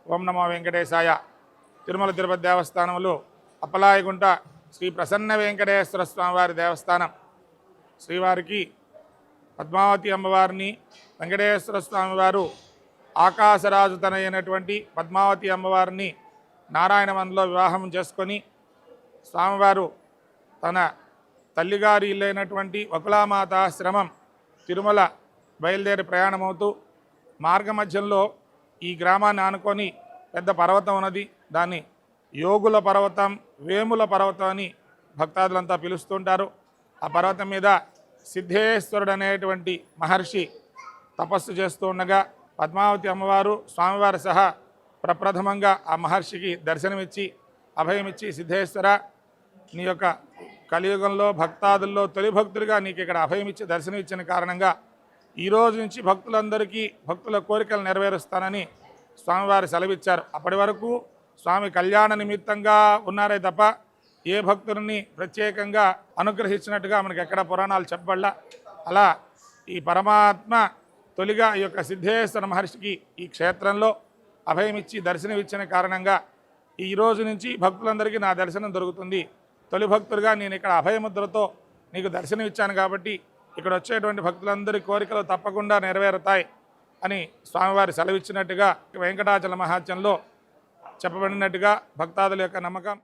ఓం నమో వెంకటేశాయ. తిరుమల తిరుపతి దేవస్థానంలో అప్పలాయగుంట శ్రీ ప్రసన్న వెంకటేశ్వర స్వామివారి దేవస్థానం శ్రీవారికి పద్మావతి అమ్మవారిని వెంకటేశ్వర స్వామివారు ఆకాశరాజు తనైనటువంటి పద్మావతి అమ్మవారిని నారాయణవనంలో వివాహం చేసుకొని స్వామివారు తన తల్లిగారి ఇల్లైనటువంటి వకులామాతాశ్రమం తిరుమల బయలుదేరి ప్రయాణమవుతూ మార్గమధ్యంలో ఈ గ్రామాన్ని ఆనుకొని పెద్ద పర్వతం ఉన్నది. దాన్ని యోగుల పర్వతం, వేముల పర్వతం అని భక్తాదులంతా పిలుస్తుంటారు. ఆ పర్వతం మీద సిద్ధేశ్వరుడు అనేటువంటి మహర్షి తపస్సు చేస్తూ ఉండగా పద్మావతి అమ్మవారు స్వామివారి సహా ప్రప్రథమంగా ఆ మహర్షికి దర్శనమిచ్చి అభయమిచ్చి, సిద్ధేశ్వర, నీ యొక్క కలియుగంలో భక్తాదుల్లో తొలి భక్తుడిగా నీకు ఇక్కడ అభయమిచ్చి దర్శనమిచ్చిన కారణంగా ఈరోజు నుంచి భక్తులందరికీ భక్తుల కోరికలు నెరవేరుస్తానని స్వామివారు సెలవిచ్చారు. అప్పటి వరకు స్వామి కళ్యాణ నిమిత్తంగా ఉన్నారే తప్ప ఏ భక్తుడిని ప్రత్యేకంగా అనుగ్రహించినట్టుగా మనకి ఎక్కడ పురాణాలు చెప్పబడలా. అలా ఈ పరమాత్మ తొలిగా ఈ యొక్క సిద్ధేశ్వర మహర్షికి ఈ క్షేత్రంలో అభయమిచ్చి దర్శనమిచ్చిన కారణంగా ఈ రోజు నుంచి భక్తులందరికీ నా దర్శనం దొరుకుతుంది. తొలి భక్తుడిగా నేను ఇక్కడ అభయముద్రతో నీకు దర్శనం ఇచ్చాను కాబట్టి ఇక్కడ వచ్చేటువంటి భక్తులందరి కోరికలు తప్పకుండా నెరవేరుతాయి అని స్వామివారి సెలవిచ్చినట్టుగా వెంకటాచల మహాత్యంలో చెప్పబడినట్టుగా భక్తాదుల యొక్క నమ్మకం.